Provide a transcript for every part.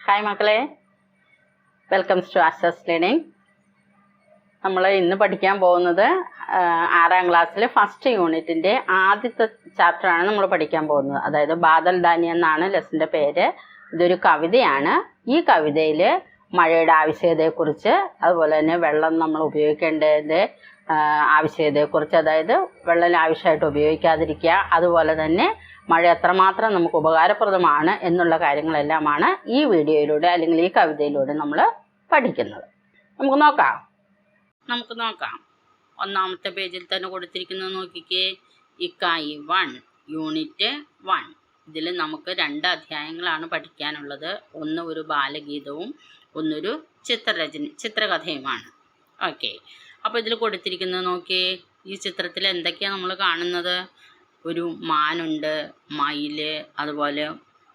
Hi മക്കളെ, welcomes to Asha's learning. നമ്മൾ ഇന്ന് പഠിക്കാൻ പോകുന്നത് 6ാം ക്ലാസ്സിലെ ഫസ്റ്റ് യൂണിറ്റിൻ്റെ ആദ്യത്തെ ചാപ്റ്ററാണ് നമ്മൾ പഠിക്കാൻ പോകുന്നത്. അതായത് ബാദൽ ദാനി എന്നാണ് ലെസൻ്റെ പേര്. ഇതൊരു കവിതയാണ്. ഈ കവിതയിൽ മഴയുടെ ആവശ്യകതയെക്കുറിച്ച്, അതുപോലെ തന്നെ വെള്ളം നമ്മൾ ഉപയോഗിക്കേണ്ടതിൻ്റെ ആവശ്യകതയെക്കുറിച്ച്, അതായത് വെള്ളം ആവശ്യമായിട്ട് ഉപയോഗിക്കാതിരിക്കുക, അതുപോലെ തന്നെ മഴ എത്രമാത്രം നമുക്ക് ഉപകാരപ്രദമാണ് എന്നുള്ള കാര്യങ്ങളെല്ലാമാണ് ഈ വീഡിയോയിലൂടെ അല്ലെങ്കിൽ ഈ കവിതയിലൂടെ നമ്മൾ പഠിക്കുന്നത്. നമുക്ക് നോക്കാം. ഒന്നാമത്തെ പേജിൽ തന്നെ കൊടുത്തിരിക്കുന്നത് നോക്കിക്കേ. ഇക്കായി 1 യൂണിറ്റ് 1. ഇതിൽ നമുക്ക് 2 അധ്യായങ്ങളാണ് പഠിക്കാനുള്ളത്. ഒന്ന് ഒരു ബാലഗീതവും ഒന്നൊരു ചിത്രകഥയുമാണ്. ഓക്കെ, അപ്പോൾ ഇതിൽ കൊടുത്തിരിക്കുന്നത് നോക്കിയേ. ഈ ചിത്രത്തിൽ എന്തൊക്കെയാണ് നമ്മൾ കാണുന്നത്? ഒരു മാനുണ്ട്, മയില്, അതുപോലെ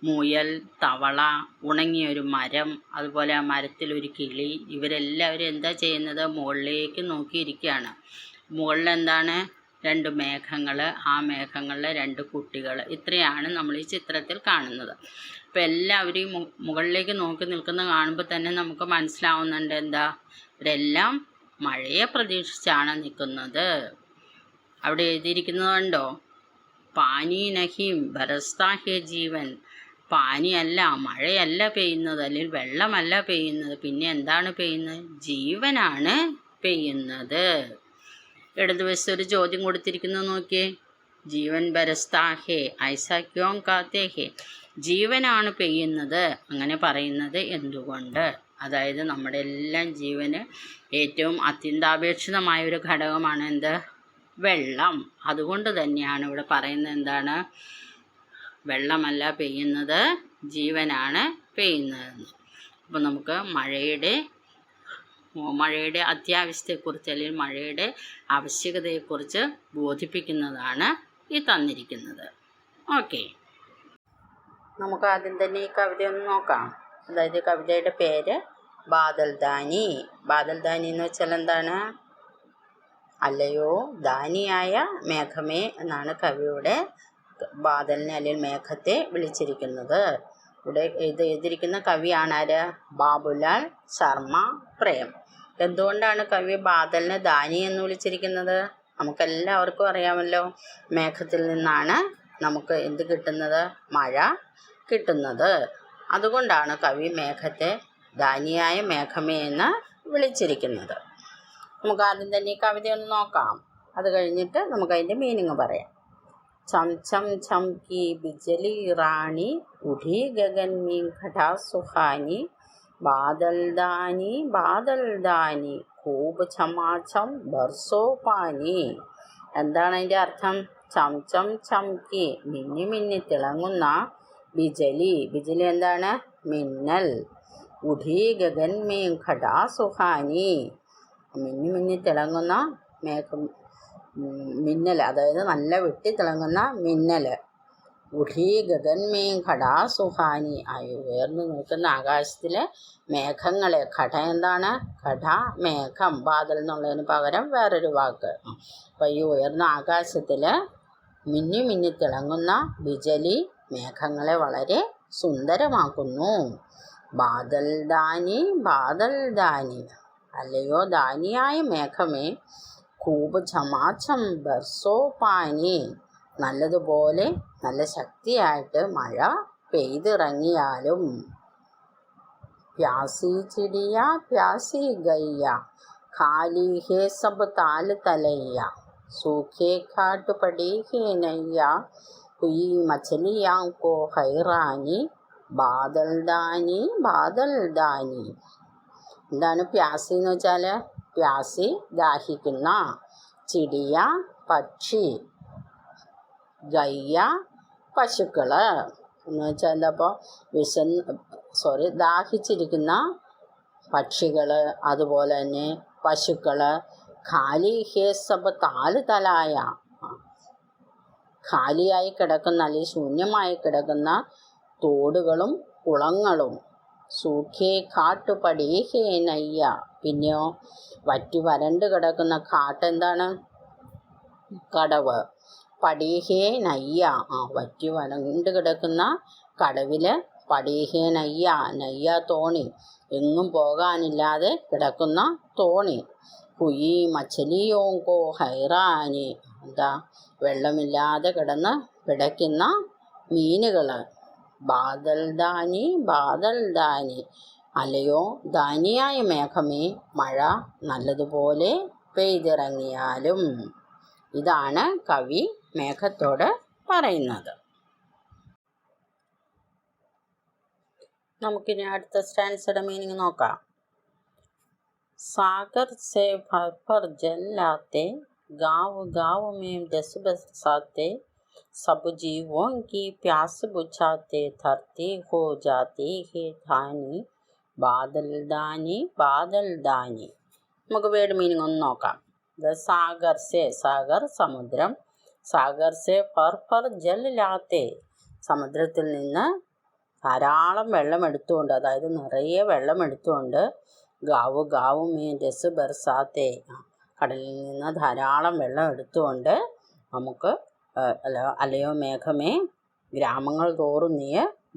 മുയൽ, തവള, ഉണങ്ങിയൊരു മരം, അതുപോലെ ആ മരത്തിലൊരു കിളി. ഇവരെല്ലാവരും എന്താ ചെയ്യുന്നത്? മുകളിലേക്ക് നോക്കിയിരിക്കുകയാണ്. മുകളിൽ എന്താണ്? 2 മേഘങ്ങൾ, ആ മേഘങ്ങളിലെ 2 കുട്ടികൾ. ഇത്രയാണ് നമ്മൾ ഈ ചിത്രത്തിൽ കാണുന്നത്. അപ്പോൾ എല്ലാവരും മുകളിലേക്ക് നോക്കി നിൽക്കുന്ന കാണുമ്പോൾ തന്നെ നമുക്ക് മനസ്സിലാവുന്നുണ്ട് എന്താ? ഇവരെല്ലാം മഴയെ പ്രതീക്ഷിച്ചാണ് നിൽക്കുന്നത്. അവിടെ എഴുതിയിരിക്കുന്നതുണ്ടോ? പാനി നഹീം ബരസ്താ ഹേ ജീവൻ. പാനിയല്ല, മഴയല്ല പെയ്യുന്നത്, അല്ലെങ്കിൽ വെള്ളമല്ല പെയ്യുന്നത്. പിന്നെ എന്താണ് പെയ്യുന്നത്? ജീവനാണ് പെയ്യുന്നത്. ഇടതുവശത്ത് ഒരു ചോദ്യം കൊടുത്തിരിക്കുന്നത് നോക്കിയേ. ജീവൻ ബരസ്താ ഹേ ഐസാ ക്യോം കാത്തേ ഹേ. ജീവനാണ് പെയ്യുന്നത്, അങ്ങനെ പറയുന്നത് എന്തുകൊണ്ട്? അതായത് നമ്മുടെ എല്ലാം ജീവന് ഏറ്റവും അത്യന്താപേക്ഷിതമായ ഒരു ഘടകമാണ് എന്ത്? വെള്ളം. അതുകൊണ്ട് തന്നെയാണ് ഇവിടെ പറയുന്നത് എന്താണ്? വെള്ളമല്ല പെയ്യുന്നത്, ജീവനാണ് പെയ്യുന്നതെന്ന്. അപ്പോൾ നമുക്ക് മഴയുടെ അത്യാവശ്യത്തെക്കുറിച്ച് അല്ലെങ്കിൽ മഴയുടെ ആവശ്യകതയെക്കുറിച്ച് ബോധിപ്പിക്കുന്നതാണ് ഈ തന്നിരിക്കുന്നത്. ഓക്കെ, നമുക്ക് ആദ്യം തന്നെ ഈ കവിത ഒന്ന് നോക്കാം. അതായത് കവിതയുടെ പേര് ബാദൽ ദാനി. ബാദൽ ദാനി എന്ന് വെച്ചാൽ എന്താണ്? അല്ലയോ ദാനിയായ മേഘമേ എന്നാണ് കവിയുടെ ബാദലിനെ അല്ലെങ്കിൽ മേഘത്തെ വിളിച്ചിരിക്കുന്നത്. ഇവിടെ എഴുതിയിരിക്കുന്ന കവിയാണ് ആര്? ബാബുലാൽ ശർമ്മ പ്രേം. എന്തുകൊണ്ടാണ് കവി ബാദലിനെ ദാനി എന്ന് വിളിച്ചിരിക്കുന്നത്? നമുക്കെല്ലാവർക്കും അറിയാമല്ലോ, മേഘത്തിൽ നിന്നാണ് നമുക്ക് എന്ത് കിട്ടുന്നത്? മഴ കിട്ടുന്നത്. അതുകൊണ്ടാണ് കവി മേഘത്തെ ദാനിയായ മേഘമേ എന്ന് വിളിച്ചിരിക്കുന്നത്. നമുക്ക് ആദ്യം തന്നെ ഈ കവിത ഒന്ന് നോക്കാം. അത് കഴിഞ്ഞിട്ട് നമുക്ക് അതിൻ്റെ മീനിങ് പറയാം. ചം ചം ചംകി ബിജലി റാണി ഉഠി ഗഗൻ മീ ഘടാ സുഹാനി ബാദൽ ദാനി ബാദൽ ദാനി ഖൂബ് ചമാചം ബർസോ പാനി. എന്താണ് അതിൻ്റെ അർത്ഥം? ചം ചം ചംകി മിന്നി മിന്നി തിളങ്ങുന്ന ബിജലി. ബിജലി എന്താണ്? മിന്നൽ. ഉഠി ഗഗൻ മീ ഘടാ സുഹാനി മിന്നി മിന്നി തിളങ്ങുന്ന മിന്നൽ, അതായത് നല്ല വെട്ടി തിളങ്ങുന്ന മിന്നൽ. ഉഠി ഗഗൻമേ ഘടാ സുഹാനി ഉയർന്നു നിൽക്കുന്ന ആകാശത്തിലെ മേഘങ്ങളെ. ഘട എന്താണ്? ഘട മേഘം. ബാദൽ എന്നുള്ളതിന് പകരം വേറൊരു വാക്ക്. അപ്പം ഈ ഉയർന്ന ആകാശത്തിൽ മിന്നി മിന്നി തിളങ്ങുന്ന ബിജലി മേഘങ്ങളെ വളരെ സുന്ദരമാക്കുന്നു. ബാദൽ ദാനി ബാദൽ ദാനി, അല്ലയോ ദാനിയായ മേഘമേ, ഖൂബ് ഛമാഛം ബർസോ പാനി, നല്ലതുപോലെ നല്ല ശക്തിയായിട്ട് മഴ പെയ്തിറങ്ങിയാലും. പ്യാസി ചിടിയ പ്യാസി ഗയ്യ ഖാലി ഹേ സബ് താൽ തലയ്യ സൂഖേ ഘാട്ട് പടി ഹേ നയ്യ കുയി മछलियां को ഹൈറാനി ബാദൽ ദാനി ബാദൽ ദാനി. എന്താണ് പ്യാസി എന്ന് വെച്ചാൽ? പ്യാസി ദാഹിക്കുന്ന, ചിടിയ പക്ഷി, ഗയ്യ പശുക്കൾ എന്ന് വെച്ചാൽ എന്താ? അപ്പോൾ ദാഹിച്ചിരിക്കുന്ന പക്ഷികൾ, അതുപോലെ തന്നെ പശുക്കൾ. ഖാലി ഹേ സബ് താല് തലായ, ഖാലിയായി കിടക്കുന്ന അല്ലെങ്കിൽ ശൂന്യമായി കിടക്കുന്ന തോടുകളും കുളങ്ങളും. സൂഖേ ഘാട്ട് പടി ഹേ നയ്യ, പിന്നെയോ വറ്റി വരണ്ട് കിടക്കുന്ന ഘാട്ട് എന്താണ്? കടവ്. പടി ഹേ നയ്യ, വറ്റി വരണ്ട് കിടക്കുന്ന കടവിൽ പടീഹേ നയ്യ, നയ്യ തോണി, എങ്ങും പോകാനില്ലാതെ കിടക്കുന്ന തോണി. കുയി മച്ചലിയോങ്കോ ഹൈറാനി, എന്താ വെള്ളമില്ലാതെ കിടന്ന് പിടയ്ക്കുന്ന മീനുകൾ. ബാദൽ ദാനി, ബാദൽ ദാനി, അല്ലയോ ദാനിയായ മേഘമേ, മഴ നല്ലതുപോലെ പെയ്തിറങ്ങിയാലും. ഇതാണ് കവി മേഘത്തോട് പറയുന്നത്. നമുക്കിനി അടുത്ത സ്റ്റാൻസയുടെ മീനിങ് നോക്കാം. सागर से भर भर जल लाते, गाँव गाँव में दस बरसाते, सब जीवों की प्यास बुझाते, धरती हो जाती है धानी, बादल दानी बादल दानी. നമുക്ക് വേർഡ് മീനിങ് ഒന്ന് നോക്കാം. സാഗർ സെ, സാഗർ സമുദ്രം, സാഗർ സെ ഫർ ഫർ ജൽ ലാത്തെ, സമുദ്രത്തിൽ നിന്ന് ധാരാളം വെള്ളം എടുത്തുകൊണ്ട്, അതായത് നിറയെ വെള്ളം എടുത്തുകൊണ്ട്, ഗാവ് ഗാവ് മേ രസ് ബർസാത്തെ, കടലിൽ നിന്ന് ധാരാളം വെള്ളം എടുത്തുകൊണ്ട് നമുക്ക് അല്ലയോ മേഘമേ, ഗ്രാമങ്ങൾ തോറും നീ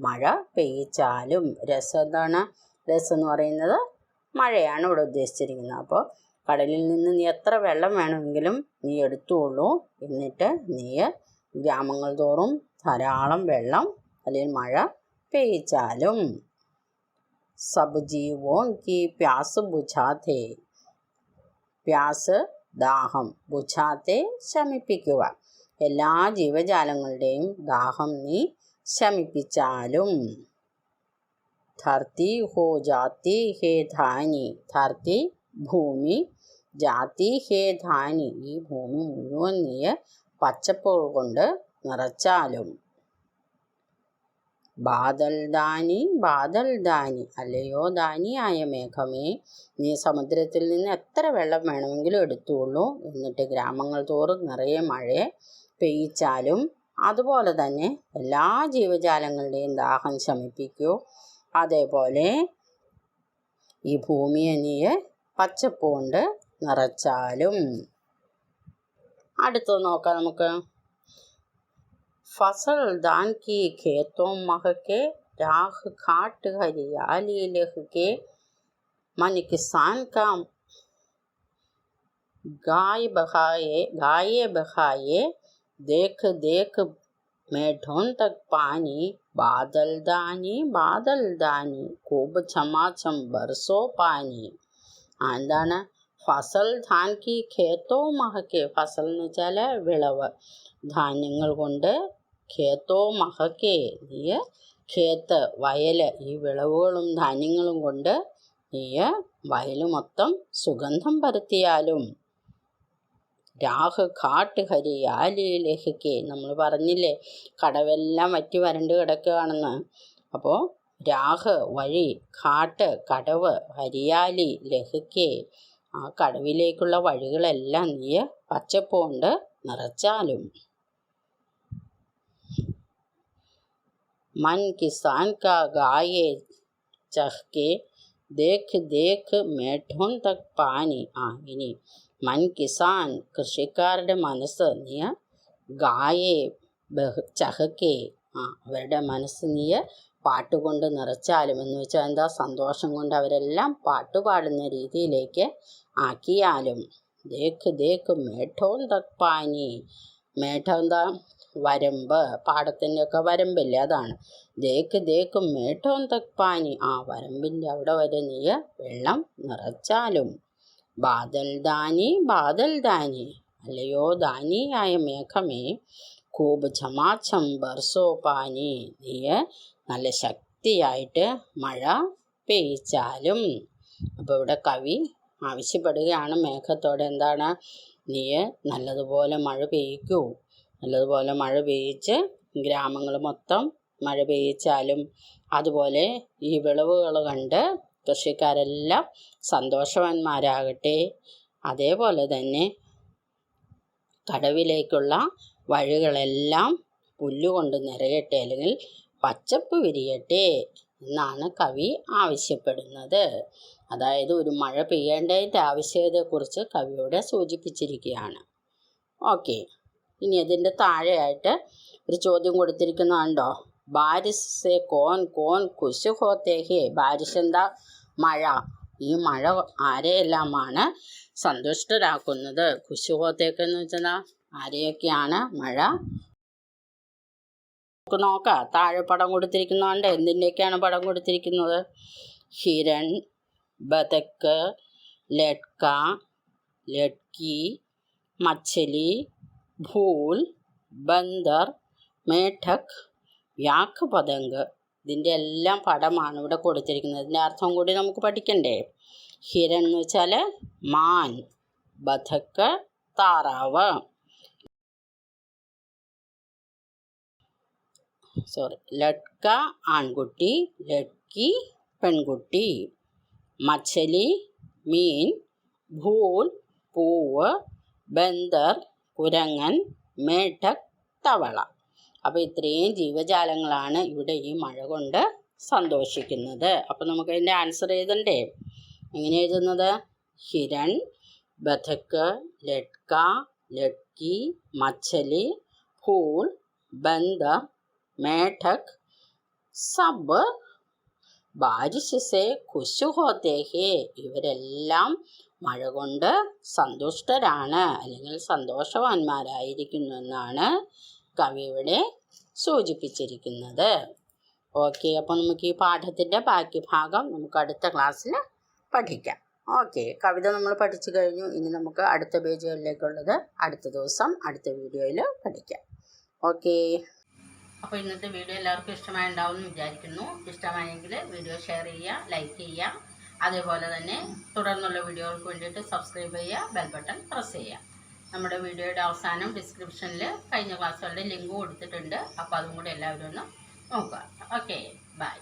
മഴ പെയ്യിച്ചാലും. രസ് എന്താണ്? രസ് എന്ന് പറയുന്നത് മഴയാണ് ഇവിടെ ഉദ്ദേശിച്ചിരിക്കുന്നത്. അപ്പോൾ കടലിൽ നിന്ന് നീ എത്ര വെള്ളം വേണമെങ്കിലും നീ എടുത്തുകൊള്ളൂ, എന്നിട്ട് നീ ഗ്രാമങ്ങൾ തോറും ധാരാളം വെള്ളം അല്ലെങ്കിൽ മഴ പെയ്യിച്ചാലും. സബ് ജീവോं की प्यास बुझाते, പ്യാസ് ദാഹം, ബുझാത്തെ ശമിപ്പിക്കുക, എല്ലാ ജീവജാലങ്ങളുടെയും ദാഹം നീ ശമിപ്പിച്ചാലും. ധർത്തി ഹോ ജാത്തി ഹേ ധാനി, ധർത്തി ഭൂമി, ജാതി ഹേ ധാനി, ഈ ഭൂമി മുഴുവൻ നീ പച്ചപ്പുകൾ കൊണ്ട് നിറച്ചാലും. ബാദൽ ദാനി ബാദൽ ദാനി, അല്ലയോ ദാനിയായ മേഘമേ, നീ സമുദ്രത്തിൽ നിന്ന് എത്ര വെള്ളം വേണമെങ്കിലും എടുത്തുകൊള്ളൂ, എന്നിട്ട് ഗ്രാമങ്ങൾ തോറും നിറയെ മഴയെ പെയ്യിച്ചാലും. അതുപോലെ തന്നെ എല്ലാ ജീവജാലങ്ങളുടെയും ദാഹം ശമിപ്പിക്കൂ. അതേപോലെ ഈ ഭൂമിയെ നീ പച്ചപ്പ് കൊണ്ട് നിറച്ചാലും. അടുത്തത് നോക്കാം നമുക്ക്. फसल दान की खेतों महके, राख घाट हरियाली लहके, मन किसान का गाये बहाये, देख देख मेढों तक पानी, बादल दानी खूब छमाछम बरसो पानी. എന്താണ്? ഫസൽ ധാൻ കി ഖേത്തോ മഹക്കെ, ഫസൽ എന്ന് വെച്ചാൽ വിളവ്, ധാന്യങ്ങൾ കൊണ്ട്, ഖേത്തോ മഹക്കെ, നീ ഖേത്ത് വയൽ, ഈ വിളവുകളും ധാന്യങ്ങളും കൊണ്ട് നീ വയൽ മൊത്തം സുഗന്ധം പരത്തിയാലും. രാഹ് ഘാട്ട് ഹരിയാലി ലഹക്കെ, നമ്മൾ പറഞ്ഞില്ലേ കടവെല്ലാം വറ്റി വരണ്ട് കിടക്കുകയാണെന്ന്. അപ്പോൾ രാഹ് വഴി, ഘാട്ട് കടവ്, ഹരിയാലി ലഹക്കെ, ആ കടവിലേക്കുള്ള വഴികളെല്ലാം നീ പച്ചപ്പ് കൊണ്ട് നിറച്ചാലും. मन किसान का गाये चहके, देख देख मेढों तक पानी. ഇനി മൻ കിസാൻ, കൃഷിക്കാരുടെ മനസ്സ് നീ ഗായെ ചഹക്കെ, അവരുടെ മനസ്സ് നീ പാട്ടുകൊണ്ട് നിറച്ചാലും. എന്ന് വെച്ചാൽ എന്താ? സന്തോഷം കൊണ്ട് അവരെല്ലാം പാട്ടുപാടുന്ന രീതിയിലേക്ക് ആക്കിയാലും. ദേഖ് ദേഖ് മേഠോൻ തക് പാനി, മേഠം എന്താ? വരമ്പ്, പാടത്തിൻ്റെ ഒക്കെ വരമ്പില്ലേ, അതാണ്. ദേഖ് ദേഖ് മേഠോൻ തക് പാനി, വരമ്പിൻ്റെ അവിടെ വരെ നീ വെള്ളം നിറച്ചാലും. ബാദൽ ദാനി, അല്ലയോ ദാനിയായ മേഘമേ, ഖൂബ് ഛമാഛം ബർസോ പാനി, നീ നല്ല ശക്തിയായിട്ട് മഴ പെയ്യിച്ചാലും. അപ്പോൾ ഇവിടെ കവി ആവശ്യപ്പെടുകയാണ് മേഘത്തോടെ, എന്താണ്? നീ നല്ലതുപോലെ മഴ പെയ്യിക്കൂ, നല്ലതുപോലെ മഴ പെയ്യിച്ച് ഗ്രാമങ്ങൾ മൊത്തം മഴ പെയ്യിച്ചാലും. അതുപോലെ ഈ വിളവുകൾ കണ്ട് കൃഷിക്കാരെല്ലാം സന്തോഷവാന്മാരാകട്ടെ. അതേപോലെ തന്നെ കടവിലേക്കുള്ള വഴികളെല്ലാം പുല്ലുകൊണ്ട് നിറയട്ടെ, അല്ലെങ്കിൽ പച്ചപ്പ് വിരിയട്ടെ എന്നാണ് കവി ആവശ്യപ്പെടുന്നത്. അതായത് ഒരു മഴ പെയ്യേണ്ടതിൻ്റെ ആവശ്യകതയെക്കുറിച്ച് കവിയോടെ സൂചിപ്പിച്ചിരിക്കുകയാണ്. ഓക്കെ, ഇനി അതിൻ്റെ താഴെയായിട്ട് ഒരു ചോദ്യം കൊടുത്തിരിക്കുന്നതുണ്ടോ? ബാരിഷ് സെ കോൻ കോൻ ഖുശ് ഹോത്തെ ഹേ. ബാരിഷ് എന്താ? മഴ. ഈ മഴ ആരെയെല്ലാമാണ് സന്തുഷ്ടരാക്കുന്നത്? ഖുശ് ഹോത്തേക്ക് എന്ന് വെച്ചാൽ ആരെയൊക്കെയാണ് മഴ? നോക്കാം, താഴെ പടം കൊടുത്തിരിക്കുന്നതുകൊണ്ട് എന്തിൻ്റെയൊക്കെയാണ് പടം കൊടുത്തിരിക്കുന്നത്? ഹിരൺ, ബതക്ക്, ലട്ക, ലട്കി, മച്ചലി, ഭൂൽ, ബന്ദർ, മേഠക്, യാക്ക് പതങ്ക്. ഇതിൻ്റെ എല്ലാം പടമാണ് ഇവിടെ കൊടുത്തിരിക്കുന്നത്. ഇതിൻ്റെ അർത്ഥം കൂടി നമുക്ക് പഠിക്കണ്ടേ? ഹിരൺ എന്ന് വെച്ചാൽ മാൻ, ബതക്ക് താറാവ്, ലട്ക ആൺകുട്ടി, ലട്കി പെൺകുട്ടി, മച്ചലി മീൻ, ഭൂൽ പൂവ്, ബന്ദർ കുരങ്ങൻ, മേഠക് തവള. അപ്പോൾ ഇത്രയും ജീവജാലങ്ങളാണ് ഇവിടെ ഈ മഴ കൊണ്ട് സന്തോഷിക്കുന്നത്. അപ്പോൾ നമുക്ക് അതിൻ്റെ ആൻസർ എഴുതണ്ടേ? എങ്ങനെ എഴുതുന്നത്? ഹിരൺ, ബതക്ക്, ലട്ക, ലട്കി, മച്ചലി, ഫൂൾ, ബന്ദർ, മേഠക് സബ് ബാരിഷ് സെ ഖുശ് ഹോത്തെ ഹേ. ഇവരെല്ലാം മഴ കൊണ്ട് സന്തുഷ്ടരാണ് അല്ലെങ്കിൽ സന്തോഷവാന്മാരായിരിക്കുന്നു എന്നാണ് കവി ഇവിടെ സൂചിപ്പിച്ചിരിക്കുന്നത്. ഓക്കെ, അപ്പോൾ നമുക്ക് ഈ പാഠത്തിൻ്റെ ബാക്കി ഭാഗം നമുക്ക് അടുത്ത ക്ലാസ്സിൽ പഠിക്കാം. ഓക്കെ, കവിത നമ്മൾ പഠിച്ചു കഴിഞ്ഞു. ഇനി നമുക്ക് അടുത്ത പേജുകളിലേക്കുള്ളത് അടുത്ത ദിവസം അടുത്ത വീഡിയോയിൽ പഠിക്കാം. ഓക്കെ, അപ്പോൾ ഇന്നത്തെ വീഡിയോ എല്ലാവർക്കും ഇഷ്ടമായിട്ടുണ്ടാവും എന്ന് വിചാരിക്കുന്നു. ഇഷ്ടമായെങ്കിൽ വീഡിയോ ഷെയർ ചെയ്യുക, ലൈക്ക് ചെയ്യുക. അതേപോലെ തന്നെ തുടർന്നുള്ള വീഡിയോകൾക്ക് വേണ്ടിയിട്ട് സബ്സ്ക്രൈബ് ചെയ്യുക, ബെൽ ബട്ടൺ പ്രസ് ചെയ്യുക. നമ്മുടെ വീഡിയോയുടെ അവസാനം ഡിസ്ക്രിപ്ഷനിൽ കഴിഞ്ഞ ക്ലാസ്സുകളുടെ ലിങ്ക് കൊടുത്തിട്ടുണ്ട്. അപ്പോൾ അതും കൂടി എല്ലാവരും ഒന്ന് നോക്കുക. Okay, by.